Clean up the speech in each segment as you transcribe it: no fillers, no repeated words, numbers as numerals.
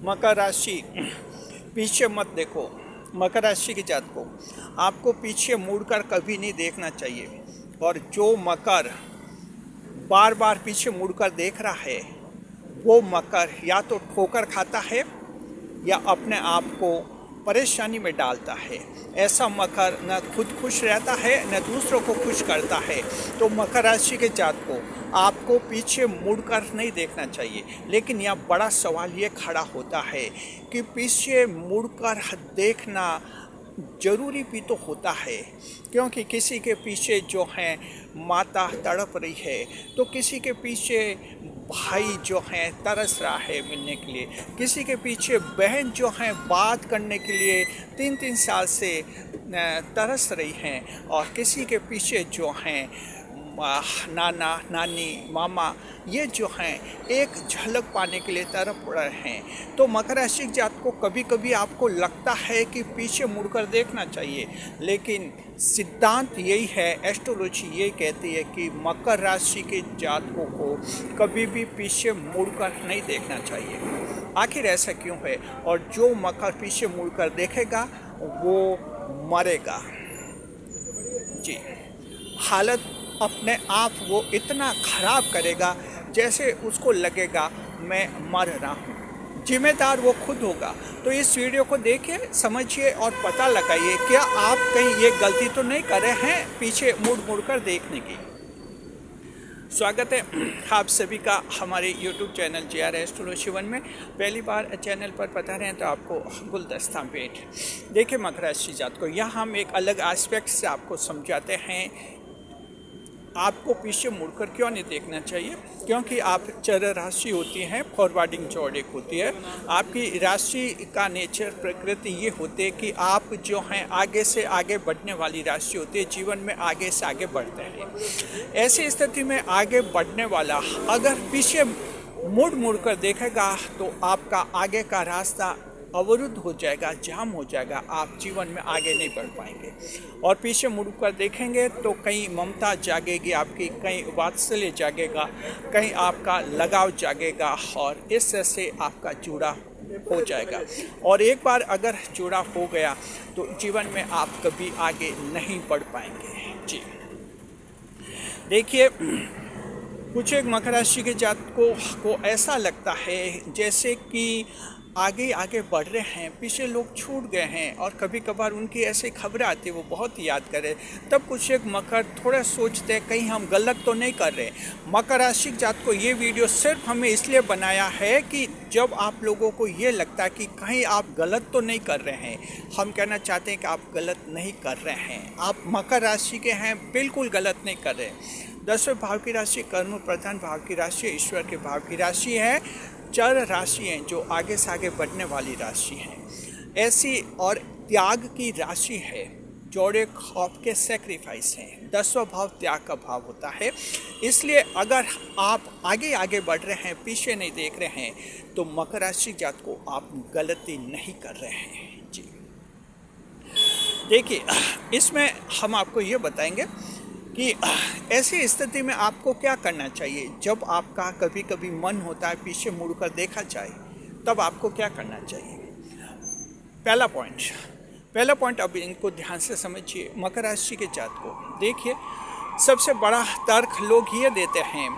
मकर राशि, पीछे मत देखो। मकर राशि की जात को आपको पीछे मुड़कर कभी नहीं देखना चाहिए। और जो मकर बार बार पीछे मुड़कर देख रहा है वो मकर या तो ठोकर खाता है या अपने आप को परेशानी में डालता है। ऐसा मकर न खुद खुश रहता है न दूसरों को खुश करता है। तो मकर राशि के जात को आपको पीछे मुड़कर नहीं देखना चाहिए। लेकिन यह बड़ा सवाल ये खड़ा होता है कि पीछे मुड़कर देखना जरूरी भी तो होता है, क्योंकि किसी के पीछे जो है माता तड़प रही है, तो किसी के पीछे भाई जो है तरस रहा है मिलने के लिए, किसी के पीछे बहन जो है बात करने के लिए 3-3 साल से तरस रही हैं, और किसी के पीछे जो हैं नाना नानी मामा ये जो हैं एक झलक पाने के लिए तरफ रहे हैं। तो मकर राशि जात को कभी कभी आपको लगता है कि पीछे मुड़कर देखना चाहिए, लेकिन सिद्धांत यही है, एस्ट्रोलॉजी ये कहती है कि मकर राशि के जातकों को कभी भी पीछे मुड़कर नहीं देखना चाहिए। आखिर ऐसा क्यों है? और जो मकर पीछे मुड़कर देखेगा वो मरेगा जी। हालत अपने आप वो इतना खराब करेगा जैसे उसको लगेगा मैं मर रहा हूँ। जिम्मेदार वो खुद होगा। तो इस वीडियो को देखिए, समझिए और पता लगाइए क्या आप कहीं ये गलती तो नहीं कर रहे हैं पीछे मुड़ मुड़ कर देखने की। स्वागत है आप सभी का हमारे YouTube चैनल JR एस्ट्रोलॉजी 1 में। पहली बार चैनल पर पता रहे तो आपको गुलदस्ता भेंट। देखिए मकर राशि जात को यहाँ हम एक अलग एस्पेक्ट से आपको समझाते हैं आपको पीछे मुड़कर क्यों नहीं देखना चाहिए। क्योंकि आप चर राशि होती है, फॉरवर्डिंग चौड़ेक होती है। आपकी राशि का नेचर प्रकृति ये होती है कि आप जो हैं आगे से आगे बढ़ने वाली राशि होती है, जीवन में आगे से आगे बढ़ते हैं। ऐसी स्थिति में आगे बढ़ने वाला अगर पीछे मुड़ मुड़ कर देखेगा तो आपका आगे का रास्ता अवरुद्ध हो जाएगा, जाम हो जाएगा, आप जीवन में आगे नहीं बढ़ पाएंगे। और पीछे मुड़कर देखेंगे तो कहीं ममता जागेगी आपकी, कहीं वात्सल्य जागेगा, कहीं आपका लगाव जागेगा, और इस तरह से आपका जुड़ा हो जाएगा। और एक बार अगर जुड़ा हो गया तो जीवन में आप कभी आगे नहीं बढ़ पाएंगे जी। देखिए कुछ एक मकर राशि के जातकों को ऐसा लगता है जैसे कि आगे आगे बढ़ रहे हैं, पीछे लोग छूट गए हैं, और कभी कभार उनकी ऐसी खबरें आती है वो बहुत याद करें। तब कुछ एक मकर थोड़ा सोचते हैं कहीं हम गलत तो नहीं कर रहे। मकर राशि जात को ये वीडियो सिर्फ हमें इसलिए बनाया है कि जब आप लोगों को ये लगता है कि कहीं आप गलत तो नहीं कर रहे हैं, हम कहना चाहते हैं कि आप गलत नहीं कर रहे हैं। आप मकर राशि के हैं, बिल्कुल गलत नहीं कर रहे। 10वें भाव की राशि कर्म प्रधान भाव की राशि, ईश्वर के भाव की राशि है, चर राशि हैं जो आगे से आगे बढ़ने वाली राशि हैं। ऐसी और त्याग की राशि है, जोड़े खौफ के सेक्रीफाइस हैं। 10वां भाव त्याग का भाव होता है। इसलिए अगर आप आगे आगे बढ़ रहे हैं, पीछे नहीं देख रहे हैं, तो मकर राशि जात को आप गलती नहीं कर रहे हैं जी। देखिए इसमें हम आपको ये बताएंगे कि ऐसी स्थिति में आपको क्या करना चाहिए। जब आपका कभी कभी मन होता है पीछे मुड़कर देखा जाए, तब आपको क्या करना चाहिए। पहला पॉइंट अब इनको ध्यान से समझिए। मकर राशि के जात को देखिए, सबसे बड़ा तर्क लोग ये देते हैं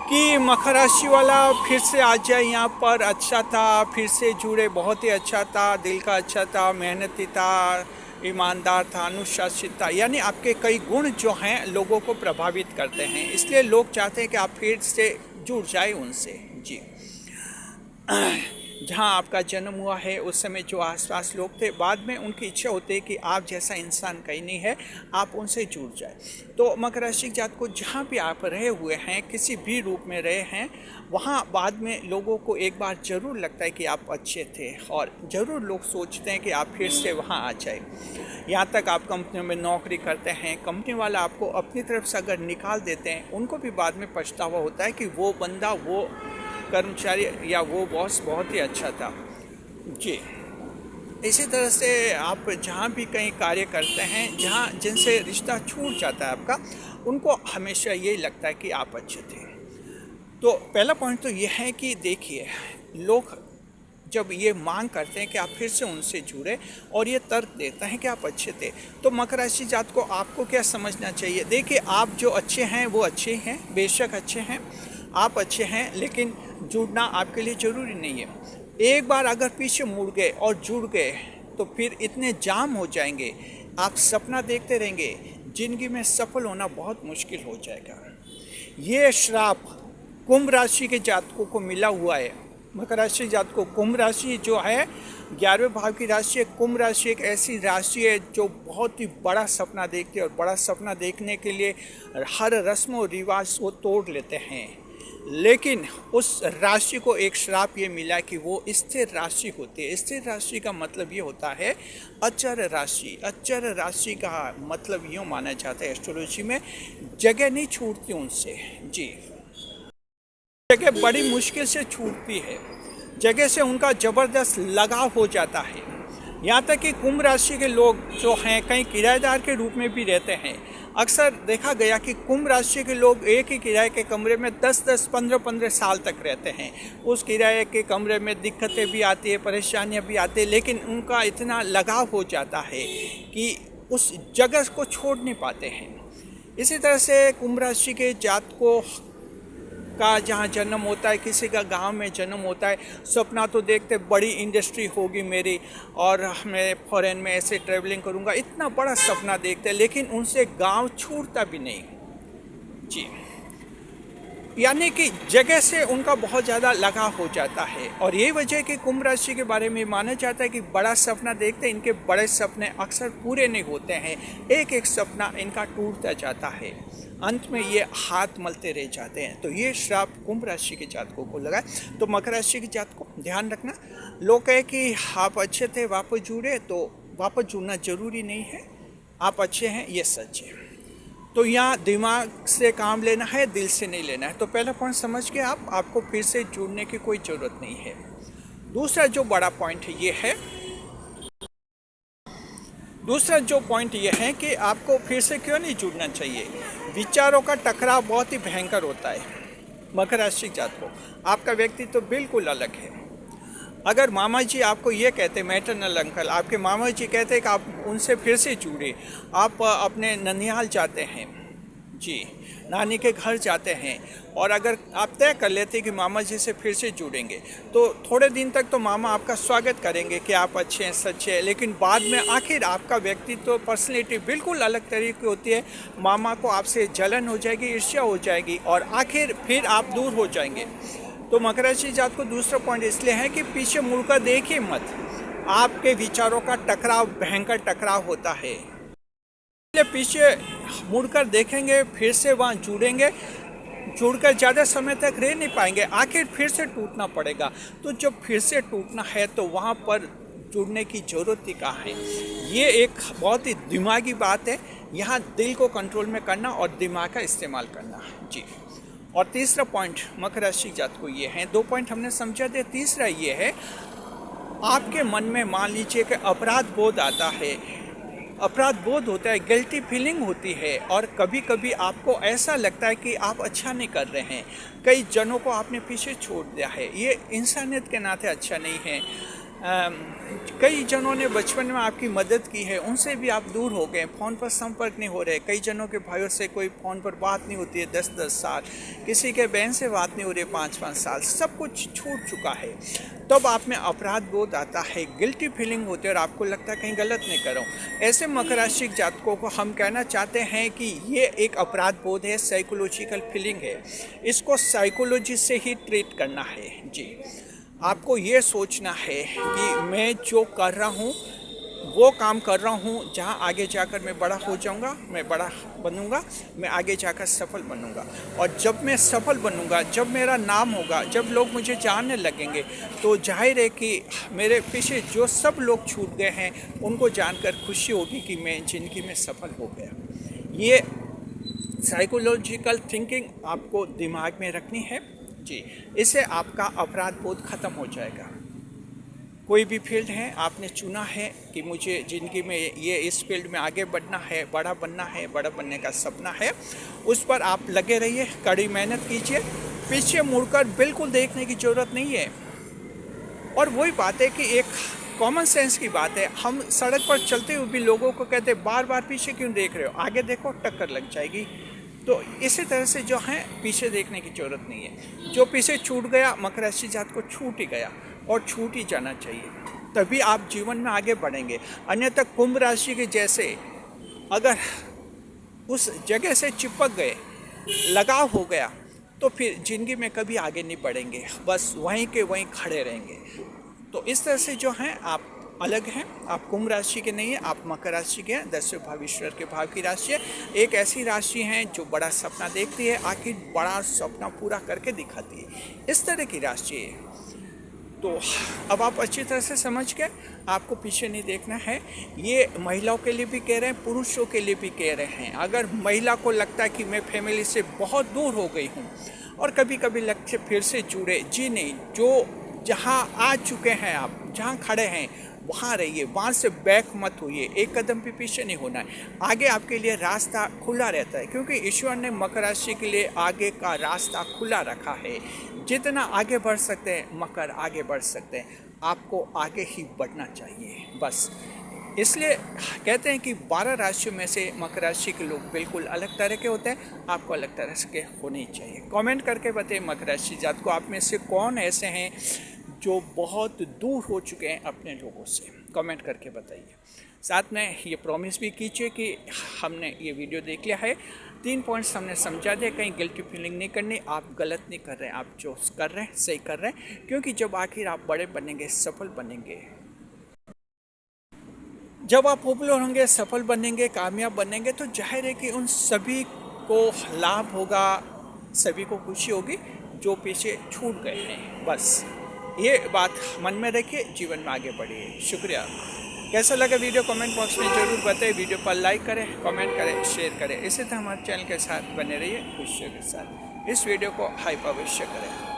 कि मकर राशि वाला फिर से आ जाए यहाँ पर, अच्छा था, फिर से जुड़े, बहुत ही अच्छा था, दिल का अच्छा था, मेहनती था, ईमानदार था, अनुशासित था। यानी आपके कई गुण जो हैं लोगों को प्रभावित करते हैं, इसलिए लोग चाहते हैं कि आप फिर से जुड़ जाए उनसे जी। जहाँ आपका जन्म हुआ है उस समय जो आसपास लोग थे, बाद में उनकी इच्छा होती है कि आप जैसा इंसान कहीं नहीं है, आप उनसे जुड़ जाए। तो मकर राशि जात को जहाँ भी आप रहे हुए हैं, किसी भी रूप में रहे हैं, वहाँ बाद में लोगों को एक बार ज़रूर लगता है कि आप अच्छे थे, और ज़रूर लोग सोचते हैं कि आप फिर से वहाँ आ जाए। यहाँ तक आप कंपनियों में नौकरी करते हैं, कंपनी वाला आपको अपनी तरफ से अगर निकाल देते हैं, उनको भी बाद में पछतावा होता है कि वो बंदा, वो कर्मचारी या वो बॉस बहुत ही अच्छा था जी। इसी तरह से आप जहाँ भी कहीं कार्य करते हैं, जहाँ जिनसे रिश्ता छूट जाता है आपका, उनको हमेशा यही लगता है कि आप अच्छे थे। तो पहला पॉइंट तो ये है कि देखिए, लोग जब ये मांग करते हैं कि आप फिर से उनसे जुड़े और ये तर्क देते हैं कि आप अच्छे थे। तो मकर राशि जात को आपको क्या समझना चाहिए? देखिए, आप जो अच्छे हैं वो अच्छे हैं, बेशक अच्छे हैं, आप अच्छे हैं, लेकिन जुड़ना आपके लिए ज़रूरी नहीं है। एक बार अगर पीछे मुड़ गए और जुड़ गए तो फिर इतने जाम हो जाएंगे, आप सपना देखते रहेंगे, ज़िंदगी में सफल होना बहुत मुश्किल हो जाएगा। ये श्राप कुंभ राशि के जातकों को मिला हुआ है। मकर राशि जातकों, कुंभ राशि जो है 11वें भाव की राशि है। कुंभ राशि एक ऐसी राशि है जो बहुत ही बड़ा सपना देखती है और बड़ा सपना देखने के लिए हर रस्म और रिवाज को तोड़ लेते हैं। लेकिन उस राशि को एक श्राप ये मिला कि वो स्थिर राशि होती है। स्थिर राशि का मतलब ये होता है अचर राशि। अचर राशि का मतलब यूँ माना जाता है एस्ट्रोलॉजी में, जगह नहीं छूटती उनसे। जी, जगह बड़ी मुश्किल से छूटती है, जगह से उनका ज़बरदस्त लगाव हो जाता है। यहाँ तक कि कुंभ राशि के लोग जो हैं कहीं किराएदार के रूप में भी रहते हैं। अक्सर देखा गया कि कुंभ राशि के लोग एक ही किराए के कमरे में 10-10, 15-15 साल तक रहते हैं। उस किराए के कमरे में दिक्कतें भी आती है, परेशानियाँ भी आती है, लेकिन उनका इतना लगाव हो जाता है कि उस जगह को छोड़ नहीं पाते हैं। इसी तरह से कुंभ राशि के जातकों का जहाँ जन्म होता है, किसी का गांव में जन्म होता है, सपना तो देखते बड़ी इंडस्ट्री होगी मेरी और मैं फॉरेन में ऐसे ट्रैवलिंग करूँगा, इतना बड़ा सपना देखते हैं, लेकिन उनसे गांव छूटता भी नहीं। जी, यानी कि जगह से उनका बहुत ज़्यादा लगाव हो जाता है। और यही वजह है कि कुंभ राशि के बारे में माना जाता है कि बड़ा सपना देखते हैं, इनके बड़े सपने अक्सर पूरे नहीं होते हैं, एक एक सपना इनका टूटता जाता है, अंत में ये हाथ मलते रह जाते हैं। तो ये श्राप कुंभ राशि के जातकों को लगा। तो मकर राशि के जातकों ध्यान रखना, लोग कहे कि आप अच्छे थे वापस जुड़े, तो वापस जुड़ना ज़रूरी नहीं है, आप अच्छे हैं ये सच है। तो यहाँ दिमाग से काम लेना है, दिल से नहीं लेना है। तो पहला पॉइंट समझ के आपको फिर से जुड़ने की कोई ज़रूरत नहीं है। दूसरा जो बड़ा पॉइंट है ये है, दूसरा जो पॉइंट ये है कि आपको फिर से क्यों नहीं जुड़ना चाहिए। विचारों का टकराव बहुत ही भयंकर होता है। मकर राशि जातकों, आपका व्यक्तित्व तो बिल्कुल अलग है। अगर मामा जी आपको ये कहते, मैटरनल अंकल आपके मामा जी कहते कि आप उनसे फिर से जुड़े, आप अपने ननिहाल जाते हैं, जी नानी के घर जाते हैं, और अगर आप तय कर लेते कि मामा जी से फिर से जुड़ेंगे, तो थोड़े दिन तक तो मामा आपका स्वागत करेंगे कि आप अच्छे हैं, सच्चे हैं, लेकिन बाद में आखिर आपका व्यक्तित्व तो पर्सनैलिटी बिल्कुल अलग तरीके की होती है। मामा को आपसे जलन हो जाएगी, ईर्ष्या हो जाएगी, और आखिर फिर आप दूर हो जाएंगे। तो मकर राशि जात को दूसरा पॉइंट इसलिए है कि पीछे मुड़कर देखिए मत, आपके विचारों का टकराव भयंकर टकराव होता है। पीछे मुड़कर देखेंगे, फिर से वहाँ जुड़ेंगे, जुड़कर ज़्यादा समय तक रह नहीं पाएंगे, आखिर फिर से टूटना पड़ेगा। तो जब फिर से टूटना है तो वहाँ पर जुड़ने की ज़रूरत ही कहाँ है। ये एक बहुत ही दिमागी बात है, यहाँ दिल को कंट्रोल में करना और दिमाग का इस्तेमाल करना। जी, और तीसरा पॉइंट मकर राशि जात को ये है, 2 पॉइंट हमने समझा थे, तीसरा ये है, आपके मन में मान लीजिए कि अपराध बोध आता है, अपराध बोध होता है, गिल्टी फीलिंग होती है, और कभी कभी आपको ऐसा लगता है कि आप अच्छा नहीं कर रहे हैं, कई जनों को आपने पीछे छोड़ दिया है, ये इंसानियत के नाते अच्छा नहीं है। कई जनों ने बचपन में आपकी मदद की है, उनसे भी आप दूर हो गए, फ़ोन पर संपर्क नहीं हो रहे, कई जनों के भाइयों से कोई फ़ोन पर बात नहीं होती है 10-10 साल, किसी के बहन से बात नहीं हो रही है 5-5 साल, सब कुछ छूट चुका है। तब आप में अपराध बोध आता है, गिल्टी फीलिंग होती है और आपको लगता है कहीं गलत नहीं कर रहा हूँ। ऐसे मकर राशि जातकों को हम कहना चाहते हैं कि ये एक अपराध बोध है, साइकोलॉजिकल फीलिंग है, इसको साइकोलॉजी से ही ट्रीट करना है। जी, आपको ये सोचना है कि मैं जो कर रहा हूँ वो काम कर रहा हूँ, जहाँ आगे जाकर मैं बड़ा हो जाऊँगा, मैं बड़ा बनूँगा, मैं आगे जाकर सफल बनूँगा, और जब मैं सफल बनूँगा, जब मेरा नाम होगा, जब लोग मुझे जानने लगेंगे, तो जाहिर है कि मेरे पीछे जो सब लोग छूट गए हैं उनको जानकर खुशी होगी कि मैं ज़िंदगी में सफल हो गया। ये साइकोलॉजिकल थिंकिंग आपको दिमाग में रखनी है। जी, इससे आपका अपराध बोध खत्म हो जाएगा। कोई भी फील्ड है आपने चुना है कि मुझे ज़िंदगी में ये इस फील्ड में आगे बढ़ना है, बड़ा बनना है, बड़ा बनने का सपना है, उस पर आप लगे रहिए, कड़ी मेहनत कीजिए, पीछे मुड़कर बिल्कुल देखने की ज़रूरत नहीं है। और वही बात है कि एक कॉमन सेंस की बात है, हम सड़क पर चलते हुए भी लोगों को कहते हैं बार बार पीछे क्यों देख रहे हो, आगे देखो टक्कर लग जाएगी। तो इसी तरह से जो है पीछे देखने की जरूरत नहीं है। जो पीछे छूट गया मकर राशि जात को छूट ही गया और छूट ही जाना चाहिए, तभी आप जीवन में आगे बढ़ेंगे। अन्यथा कुंभ राशि के जैसे अगर उस जगह से चिपक गए, लगाव हो गया, तो फिर ज़िंदगी में कभी आगे नहीं बढ़ेंगे, बस वहीं के वहीं खड़े रहेंगे। तो इस तरह से जो है आप अलग हैं, आप कुंभ राशि के नहीं हैं, आप मकर राशि के हैं। 10वें भाव ईश्वर के भाव की राशि है, एक ऐसी राशि है जो बड़ा सपना देखती है, आखिर बड़ा सपना पूरा करके दिखाती है, इस तरह की राशि है। तो अब आप अच्छी तरह से समझ के आपको पीछे नहीं देखना है। ये महिलाओं के लिए भी कह रहे हैं, पुरुषों के लिए भी कह रहे हैं। अगर महिला को लगता है कि मैं फैमिली से बहुत दूर हो गई हूँ और कभी कभी लक्ष्य फिर से जुड़े, जी नहीं, जो जहाँ आ चुके हैं आप, जहाँ खड़े हैं वहाँ रहिए, वहाँ से बैक मत होइए, एक कदम भी पीछे नहीं होना है। आगे आपके लिए रास्ता खुला रहता है, क्योंकि ईश्वर ने मकर राशि के लिए आगे का रास्ता खुला रखा है। जितना आगे बढ़ सकते हैं मकर आगे बढ़ सकते हैं, आपको आगे ही बढ़ना चाहिए बस। इसलिए कहते हैं कि 12 राशियों में से मकर राशि के लोग बिल्कुल अलग तरह के होते हैं, आपको अलग तरह के होने चाहिए। कमेंट करके बताइए मकर राशि जात को आप में से कौन ऐसे हैं जो बहुत दूर हो चुके हैं अपने लोगों से, कमेंट करके बताइए। साथ में ये प्रॉमिस भी कीजिए कि हमने ये वीडियो देख लिया है, 3 पॉइंट्स हमने समझा दिया, कहीं गिल्टी फीलिंग नहीं करनी, आप गलत नहीं कर रहे हैं, आप जो कर रहे हैं सही कर रहे हैं। क्योंकि जब आखिर आप बड़े बनेंगे, सफल बनेंगे, जब आप पॉपुलर होंगे, सफल बनेंगे, कामयाब बनेंगे, तो जाहिर है कि उन सभी को लाभ होगा, सभी को खुशी होगी जो पीछे छूट गए हैं। बस ये बात मन में रखिए, जीवन में आगे बढ़िए। शुक्रिया। कैसा लगा वीडियो कमेंट बॉक्स में ज़रूर बताइए। वीडियो पर लाइक करें, कमेंट करें, शेयर करें। इसी तरह हमारे चैनल के साथ बने रहिए खुशियों के साथ। इस वीडियो को हाइप अवश्य करें।